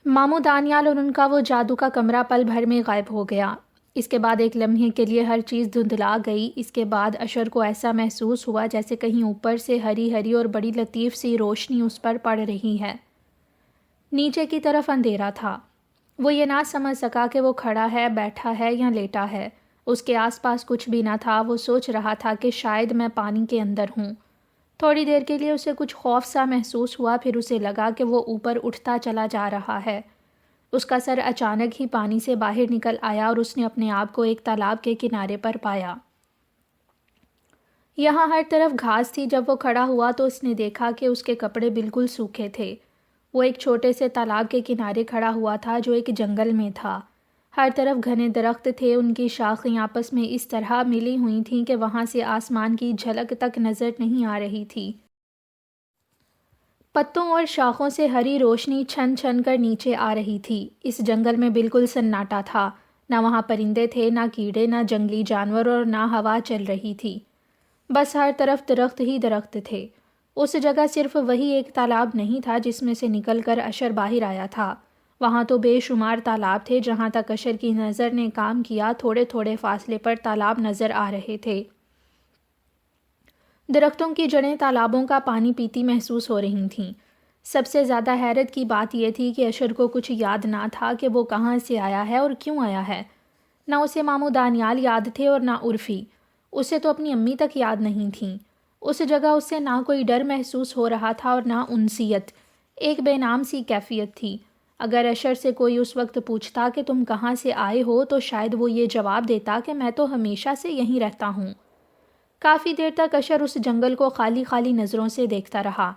ماموں دانیال اور ان کا وہ جادو کا کمرہ پل بھر میں غائب ہو گیا۔ اس کے بعد ایک لمحے کے لیے ہر چیز دھندلا گئی۔ اس کے بعد اشر کو ایسا محسوس ہوا جیسے کہیں اوپر سے ہری ہری اور بڑی لطیف سی روشنی اس پر پڑ رہی ہے۔ نیچے کی طرف اندھیرا تھا۔ وہ یہ نہ سمجھ سکا کہ وہ کھڑا ہے، بیٹھا ہے یا لیٹا ہے۔ اس کے آس پاس کچھ بھی نہ تھا۔ وہ سوچ رہا تھا کہ شاید میں پانی کے اندر ہوں۔ تھوڑی دیر کے لیے اسے کچھ خوف سا محسوس ہوا، پھر اسے لگا کہ وہ اوپر اٹھتا چلا جا رہا ہے۔ اس کا سر اچانک ہی پانی سے باہر نکل آیا اور اس نے اپنے آپ کو ایک تالاب کے کنارے پر پایا۔ یہاں ہر طرف گھاس تھی۔ جب وہ کھڑا ہوا تو اس نے دیکھا کہ اس کے کپڑے بالکل سوکھے تھے۔ وہ ایک چھوٹے سے تالاب کے کنارے کھڑا ہوا تھا جو ایک جنگل میں تھا۔ ہر طرف گھنے درخت تھے، ان کی شاخیں آپس میں اس طرح ملی ہوئی تھیں کہ وہاں سے آسمان کی جھلک تک نظر نہیں آ رہی تھی۔ پتوں اور شاخوں سے ہری روشنی چھن چھن کر نیچے آ رہی تھی۔ اس جنگل میں بالکل سناٹا تھا۔ نہ وہاں پرندے تھے، نہ کیڑے، نہ جنگلی جانور، اور نہ ہوا چل رہی تھی۔ بس ہر طرف درخت ہی درخت تھے۔ اس جگہ صرف وہی ایک تالاب نہیں تھا جس میں سے نکل کر اشر باہر آیا تھا۔ وہاں تو بے شمار تالاب تھے۔ جہاں تک اشر کی نظر نے کام کیا، تھوڑے تھوڑے فاصلے پر تالاب نظر آ رہے تھے۔ درختوں کی جڑیں تالابوں کا پانی پیتی محسوس ہو رہی تھیں۔ سب سے زیادہ حیرت کی بات یہ تھی کہ اشر کو کچھ یاد نہ تھا کہ وہ کہاں سے آیا ہے اور کیوں آیا ہے۔ نہ اسے ماموں دانیال یاد تھے اور نہ عرفی۔ اسے تو اپنی امی تک یاد نہیں تھیں۔ اس جگہ اسے نہ کوئی ڈر محسوس ہو رہا تھا اور نہ انسیت۔ ایک بے نام سی کیفیت تھی۔ اگر اشر سے کوئی اس وقت پوچھتا کہ تم کہاں سے آئے ہو تو شاید وہ یہ جواب دیتا کہ میں تو ہمیشہ سے یہیں رہتا ہوں۔ کافی دیر تک اشر اس جنگل کو خالی خالی نظروں سے دیکھتا رہا۔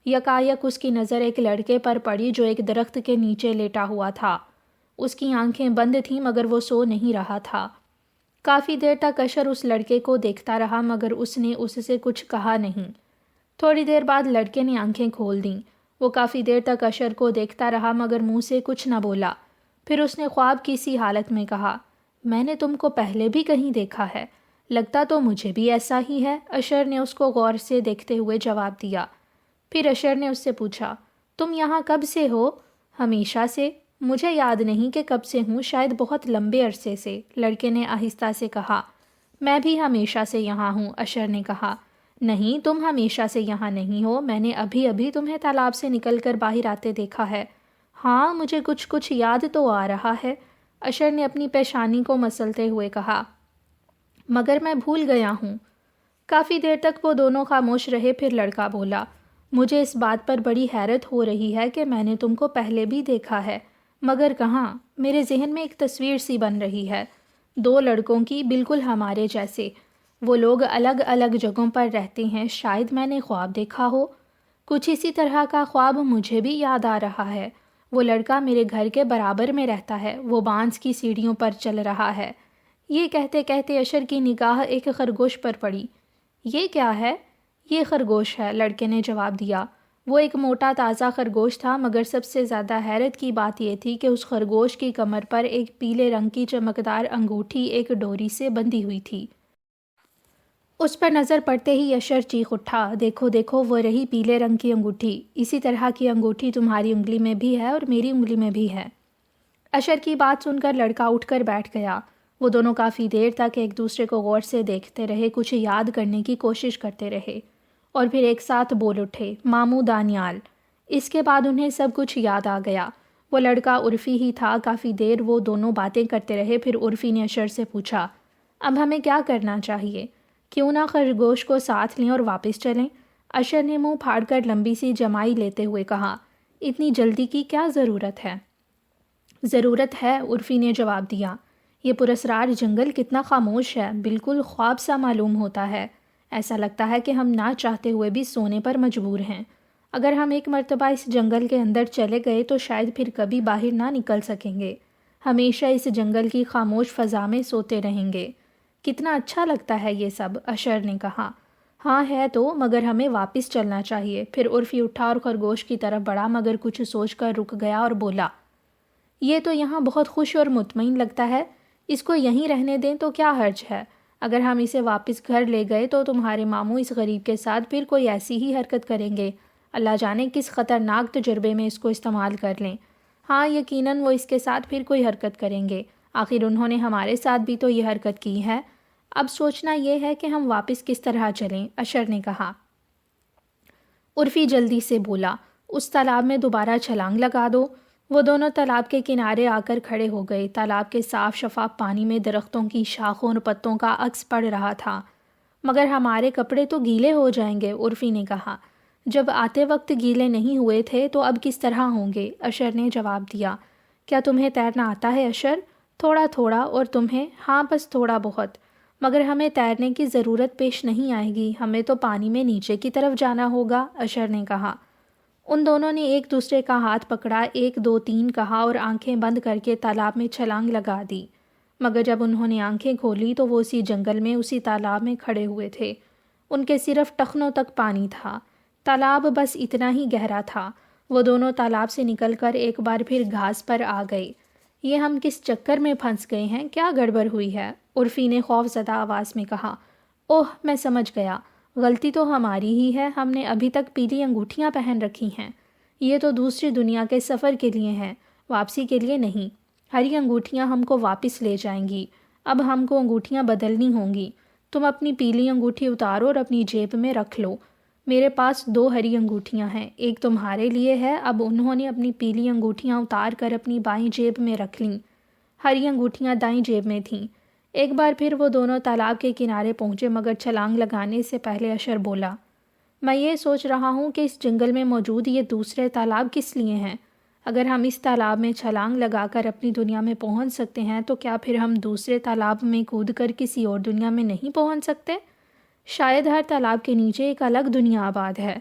یکایک اس کی نظر ایک لڑکے پر پڑی جو ایک درخت کے نیچے لیٹا ہوا تھا۔ اس کی آنکھیں بند تھیں مگر وہ سو نہیں رہا تھا۔ کافی دیر تک اشر اس لڑکے کو دیکھتا رہا مگر اس نے اس سے کچھ کہا نہیں۔ تھوڑی دیر بعد لڑکے نے آنکھیں کھول دیں۔ وہ کافی دیر تک اشر کو دیکھتا رہا مگر منہ سے کچھ نہ بولا۔ پھر اس نے خواب کی سی حالت میں کہا، میں نے تم کو پہلے بھی کہیں دیکھا ہے، لگتا تو مجھے بھی ایسا ہی ہے۔ اشر نے اس کو غور سے دیکھتے ہوئے جواب دیا۔ پھر اشر نے اس سے پوچھا، تم یہاں کب سے ہو؟ ہمیشہ سے۔ مجھے یاد نہیں کہ کب سے ہوں، شاید بہت لمبے عرصے سے، لڑکے نے آہستہ سے کہا۔ میں بھی ہمیشہ سے یہاں ہوں، اشر نے کہا۔ نہیں، تم ہمیشہ سے یہاں نہیں ہو، میں نے ابھی ابھی تمہیں تالاب سے نکل کر باہر آتے دیکھا ہے۔ ہاں، مجھے کچھ یاد تو آ رہا ہے، اشر نے اپنی پیشانی کو مسلتے ہوئے کہا، مگر میں بھول گیا ہوں۔ کافی دیر تک وہ دونوں خاموش رہے، پھر لڑکا بولا، مجھے اس بات پر بڑی حیرت ہو رہی ہے کہ میں نے تم کو پہلے بھی دیکھا ہے، مگر کہاں؟ میرے ذہن میں ایک تصویر سی بن رہی ہے، دو لڑکوں کی بالکل ہمارے جیسے۔ وہ لوگ الگ الگ جگہوں پر رہتے ہیں، شاید میں نے خواب دیکھا ہو۔ کچھ اسی طرح کا خواب مجھے بھی یاد آ رہا ہے۔ وہ لڑکا میرے گھر کے برابر میں رہتا ہے، وہ بانس کی سیڑھیوں پر چل رہا ہے۔ یہ کہتے کہتے اشر کی نگاہ ایک خرگوش پر پڑی۔ یہ کیا ہے؟ یہ خرگوش ہے، لڑکے نے جواب دیا۔ وہ ایک موٹا تازہ خرگوش تھا مگر سب سے زیادہ حیرت کی بات یہ تھی کہ اس خرگوش کی کمر پر ایک پیلے رنگ کی چمکدار انگوٹھی ایک ڈوری سے بندھی ہوئی تھی۔ اس پر نظر پڑتے ہی اشر چیخ اٹھا، دیکھو دیکھو، وہ رہی پیلے رنگ کی انگوٹھی، اسی طرح کی انگوٹھی تمہاری انگلی میں بھی ہے اور میری انگلی میں بھی ہے۔ اشر کی بات سن کر لڑکا اٹھ کر بیٹھ گیا۔ وہ دونوں کافی دیر تک ایک دوسرے کو غور سے دیکھتے رہے، کچھ یاد کرنے کی کوشش کرتے رہے اور پھر ایک ساتھ بول اٹھے، ماموں دانیال۔ اس کے بعد انہیں سب کچھ یاد آ گیا۔ وہ لڑکا عرفی ہی تھا۔ کافی دیر وہ دونوں باتیں کرتے رہے، پھر عرفی نے اشر سے پوچھا، اب ہمیں کیا کرنا چاہیے؟ کیوں نہ خرگوش کو ساتھ لیں اور واپس چلیں؟ اشر نے منہ پھاڑ کر لمبی سی جمائی لیتے ہوئے کہا، اتنی جلدی کی کیا ضرورت ہے؟ ضرورت ہے، عرفی نے جواب دیا۔ یہ پراسرار جنگل کتنا خاموش ہے، بالکل خواب سا معلوم ہوتا ہے۔ ایسا لگتا ہے کہ ہم نہ چاہتے ہوئے بھی سونے پر مجبور ہیں۔ اگر ہم ایک مرتبہ اس جنگل کے اندر چلے گئے تو شاید پھر کبھی باہر نہ نکل سکیں گے، ہمیشہ اس جنگل کی خاموش فضا میں سوتے رہیں گے۔ کتنا اچھا لگتا ہے یہ سب، اشر نے کہا۔ ہاں ہے تو، مگر ہمیں واپس چلنا چاہیے۔ پھر عرفی اٹھا اور خرگوش کی طرف بڑھا مگر کچھ سوچ کر رک گیا اور بولا، یہ تو یہاں بہت خوش اور مطمئن لگتا ہے، اس کو یہیں رہنے دیں تو کیا حرج ہے؟ اگر ہم اسے واپس گھر لے گئے تو تمہارے ماموں اس غریب کے ساتھ پھر کوئی ایسی ہی حرکت کریں گے، اللہ جانے کس خطرناک تجربے میں اس کو استعمال کر لیں۔ ہاں یقیناً وہ اس کے ساتھ پھر کوئی حرکت کریں گے، آخر انہوں نے ہمارے ساتھ بھی تو یہ حرکت کی ہے۔ اب سوچنا یہ ہے کہ ہم واپس کس طرح چلیں، اشر نے کہا۔ عرفی جلدی سے بولا، اس تالاب میں دوبارہ چھلانگ لگا دو۔ وہ دونوں تالاب کے کنارے آ کر کھڑے ہو گئے۔ تالاب کے صاف شفاف پانی میں درختوں کی شاخوں اور پتوں کا عکس پڑ رہا تھا۔ مگر ہمارے کپڑے تو گیلے ہو جائیں گے، عرفی نے کہا۔ جب آتے وقت گیلے نہیں ہوئے تھے تو اب کس طرح ہوں گے، اشر نے جواب دیا۔ کیا تمہیں تیرنا آتا ہے اشر؟ تھوڑا تھوڑا، اور تمہیں؟ ہاں بس تھوڑا بہت، مگر ہمیں تیرنے کی ضرورت پیش نہیں آئے گی، ہمیں تو پانی میں نیچے کی طرف جانا ہوگا، اشر نے کہا۔ ان دونوں نے ایک دوسرے کا ہاتھ پکڑا، 1 2 3 کہا اور آنکھیں بند کر کے تالاب میں چھلانگ لگا دی۔ مگر جب انہوں نے آنکھیں کھولی تو وہ اسی جنگل میں، اسی تالاب میں کھڑے ہوئے تھے۔ ان کے صرف ٹخنوں تک پانی تھا۔ تالاب بس اتنا ہی گہرا تھا۔ وہ دونوں تالاب سے نکل کر ایک بار پھر گھاس پر آ گئے۔ یہ ہم کس چکر میں پھنس گئے ہیں؟ کیا گڑبڑ ہوئی ہے؟ عرفی نے خوف زدہ آواز میں کہا۔ اوہ میں سمجھ گیا، غلطی تو ہماری ہی ہے، ہم نے ابھی تک پیلی انگوٹھیاں پہن رکھی ہیں۔ یہ تو دوسری دنیا کے سفر کے لیے ہیں، واپسی کے لیے نہیں۔ ہری انگوٹھیاں ہم کو واپس لے جائیں گی، اب ہم کو انگوٹھیاں بدلنی ہوں گی۔ تم اپنی پیلی انگوٹھی اتارو اور اپنی جیب میں رکھ لو۔ میرے پاس 2 ہری انگوٹھیاں ہیں، ایک تمہارے لیے ہے۔ اب انہوں نے اپنی پیلی انگوٹھیاں اتار کر اپنی بائیں جیب میں رکھ لیں۔ ہری انگوٹھیاں دائیں جیب میں تھیں۔ ایک بار پھر وہ دونوں تالاب کے کنارے پہنچے، مگر چھلانگ لگانے سے پہلے اشر بولا، میں یہ سوچ رہا ہوں کہ اس جنگل میں موجود یہ دوسرے تالاب کس لیے ہیں؟ اگر ہم اس تالاب میں چھلانگ لگا کر اپنی دنیا میں پہنچ سکتے ہیں تو کیا پھر ہم دوسرے تالاب میں کود کر کسی اور دنیا میں نہیں پہنچ سکتے؟ شاید ہر تالاب کے نیچے ایک الگ دنیا آباد ہے۔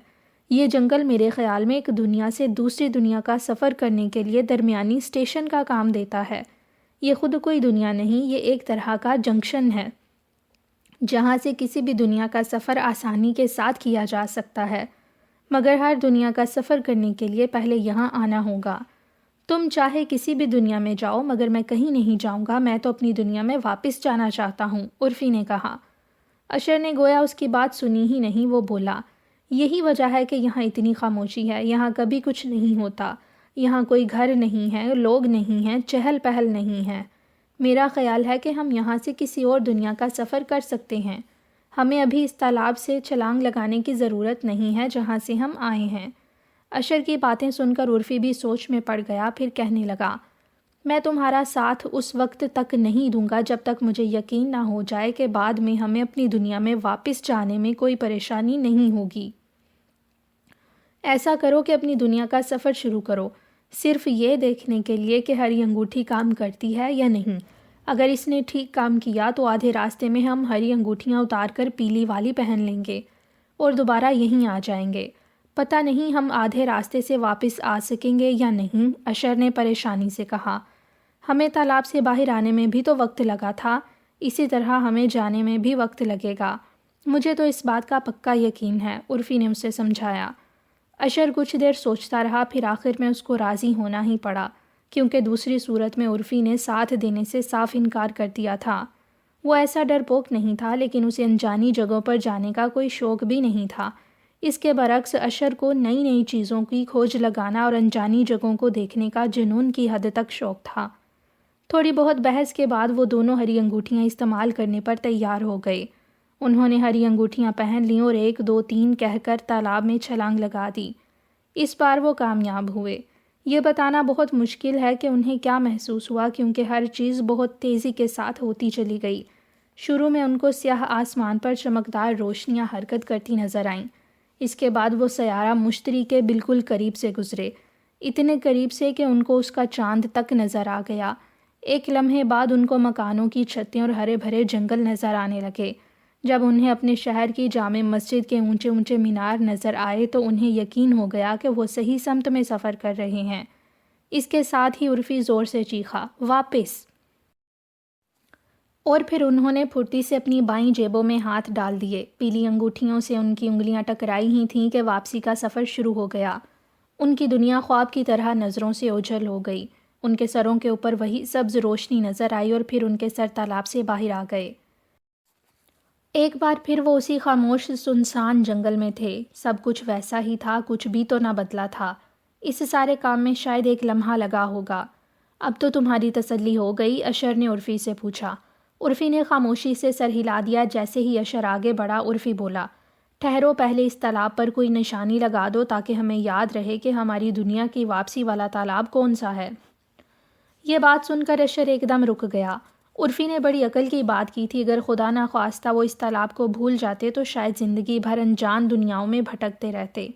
یہ جنگل میرے خیال میں ایک دنیا سے دوسری دنیا کا سفر کرنے کے لیے درمیانی اسٹیشن کا کام دیتا ہے۔ یہ خود کوئی دنیا نہیں، یہ ایک طرح کا جنکشن ہے جہاں سے کسی بھی دنیا کا سفر آسانی کے ساتھ کیا جا سکتا ہے، مگر ہر دنیا کا سفر کرنے کے لیے پہلے یہاں آنا ہوگا۔ تم چاہے کسی بھی دنیا میں جاؤ، مگر میں کہیں نہیں جاؤں گا، میں تو اپنی دنیا میں واپس جانا چاہتا ہوں، عرفی نے کہا۔ اشر نے گویا اس کی بات سنی ہی نہیں، وہ بولا، یہی وجہ ہے کہ یہاں اتنی خاموشی ہے، یہاں کبھی کچھ نہیں ہوتا، یہاں کوئی گھر نہیں ہے، لوگ نہیں ہیں، چہل پہل نہیں ہے۔ میرا خیال ہے کہ ہم یہاں سے کسی اور دنیا کا سفر کر سکتے ہیں۔ ہمیں ابھی اس تالاب سے چھلانگ لگانے کی ضرورت نہیں ہے جہاں سے ہم آئے ہیں۔ اشر کی باتیں سن کر عرفی بھی سوچ میں پڑ گیا، پھر کہنے لگا، میں تمہارا ساتھ اس وقت تک نہیں دوں گا جب تک مجھے یقین نہ ہو جائے کہ بعد میں ہمیں اپنی دنیا میں واپس جانے میں کوئی پریشانی نہیں ہوگی۔ ایسا کرو کہ اپنی دنیا کا سفر شروع کرو، صرف یہ دیکھنے کے لیے کہ ہری انگوٹھی کام کرتی ہے یا نہیں۔ اگر اس نے ٹھیک کام کیا تو آدھے راستے میں ہم ہری انگوٹھیاں اتار کر پیلی والی پہن لیں گے اور دوبارہ یہیں آ جائیں گے۔ پتہ نہیں ہم آدھے راستے سے واپس آ سکیں گے یا نہیں، اشر نے پریشانی سے کہا۔ ہمیں تالاب سے باہر آنے میں بھی تو وقت لگا تھا، اسی طرح ہمیں جانے میں بھی وقت لگے گا۔ مجھے تو اس بات کا پکا یقین ہے، عرفی نے اسے سمجھایا۔ اشر کچھ دیر سوچتا رہا، پھر آخر میں اس کو راضی ہونا ہی پڑا، کیونکہ دوسری صورت میں عرفی نے ساتھ دینے سے صاف انکار کر دیا تھا۔ وہ ایسا ڈرپوک نہیں تھا، لیکن اسے انجانی جگہوں پر جانے کا کوئی شوق بھی نہیں تھا۔ اس کے برعکس اشر کو نئی نئی چیزوں کی کھوج لگانا اور انجانی جگہوں کو دیکھنے کا جنون کی حد تک شوق تھا۔ تھوڑی بہت بحث کے بعد وہ دونوں ہری انگوٹھیاں استعمال کرنے پر تیار ہو گئے۔ انہوں نے ہری انگوٹھیاں پہن لیں اور 1 2 3 کہہ کر تالاب میں چھلانگ لگا دی۔ اس بار وہ کامیاب ہوئے۔ یہ بتانا بہت مشکل ہے کہ انہیں کیا محسوس ہوا، کیونکہ ہر چیز بہت تیزی کے ساتھ ہوتی چلی گئی۔ شروع میں ان کو سیاہ آسمان پر چمکدار روشنیاں حرکت کرتی نظر آئیں۔ اس کے بعد وہ سیارہ مشتری کے بالکل قریب سے گزرے، اتنے قریب سے کہ ان کو اس کا چاند تک نظر آ گیا۔ ایک لمحے بعد ان کو مکانوں کی چھتیں اور ہرے بھرے جنگل نظر آنے لگے۔ جب انہیں اپنے شہر کی جامع مسجد کے اونچے اونچے مینار نظر آئے تو انہیں یقین ہو گیا کہ وہ صحیح سمت میں سفر کر رہے ہیں۔ اس کے ساتھ ہی عرفی زور سے چیخا، واپس! اور پھر انہوں نے پھرتی سے اپنی بائیں جیبوں میں ہاتھ ڈال دیے۔ پیلی انگوٹھیوں سے ان کی انگلیاں ٹکرائی ہی تھیں کہ واپسی کا سفر شروع ہو گیا۔ ان کی دنیا خواب کی طرح نظروں سے اوجھل ہو گئی۔ ان کے سروں کے اوپر وہی سبز روشنی نظر آئی اور پھر ان کے سر تالاب سے باہر آ گئے۔ ایک بار پھر وہ اسی خاموش سنسان جنگل میں تھے۔ سب کچھ ویسا ہی تھا، کچھ بھی تو نہ بدلا تھا۔ اس سارے کام میں شاید ایک لمحہ لگا ہوگا۔ اب تو تمہاری تسلی ہو گئی؟ اشر نے عرفی سے پوچھا۔ عرفی نے خاموشی سے سر ہلا دیا۔ جیسے ہی اشر آگے بڑھا، عرفی بولا، ٹھہرو، پہلے اس تالاب پر کوئی نشانی لگا دو تاکہ ہمیں یاد رہے کہ ہماری دنیا کی واپسی والا تالاب کون سا ہے۔ یہ بات سن کر اشر ایک دم رک گیا۔ عرفی نے بڑی عقل کی بات کی تھی۔ اگر خدا نہ خواستہ وہ اس تالاب کو بھول جاتے تو شاید زندگی بھر انجان دنیاؤں میں بھٹکتے رہتے۔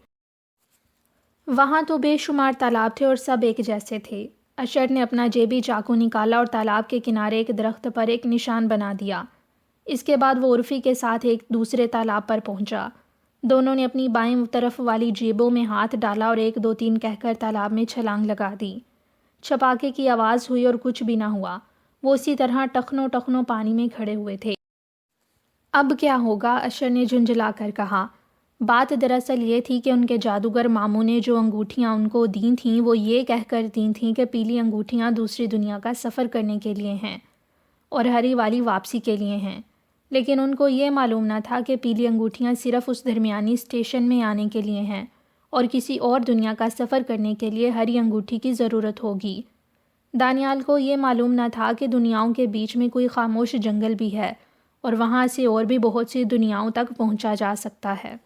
وہاں تو بے شمار تالاب تھے اور سب ایک جیسے تھے۔ اشر نے اپنا جیبی چاقو نکالا اور تالاب کے کنارے ایک درخت پر ایک نشان بنا دیا۔ اس کے بعد وہ عرفی کے ساتھ ایک دوسرے تالاب پر پہنچا۔ دونوں نے اپنی بائیں طرف والی جیبوں میں ہاتھ ڈالا اور 1 2 3 کہہ کر تالاب میں چھلانگ لگا دی۔ چھپاکے کی آواز ہوئی اور کچھ بھی نہ ہوا۔ وہ اسی طرح ٹخنوں ٹخنوں پانی میں کھڑے ہوئے تھے۔ اب کیا ہوگا؟ اشر نے جھنجھلا کر کہا۔ بات دراصل یہ تھی کہ ان کے جادوگر ماموں نے جو انگوٹھیاں ان کو دی تھیں وہ یہ کہہ کر دی تھیں کہ پیلی انگوٹھیاں دوسری دنیا کا سفر کرنے کے لیے ہیں اور ہری والی واپسی کے لیے ہیں، لیکن ان کو یہ معلوم نہ تھا کہ پیلی انگوٹھیاں صرف اس درمیانی اسٹیشن میں آنے کے لیے ہیں اور کسی اور دنیا کا سفر کرنے کے لیے ہری انگوٹھی کی ضرورت ہوگی۔ دانیال کو یہ معلوم نہ تھا کہ دنیاؤں کے بیچ میں کوئی خاموش جنگل بھی ہے اور وہاں سے اور بھی بہت سی دنیاؤں تک پہنچا جا سکتا ہے۔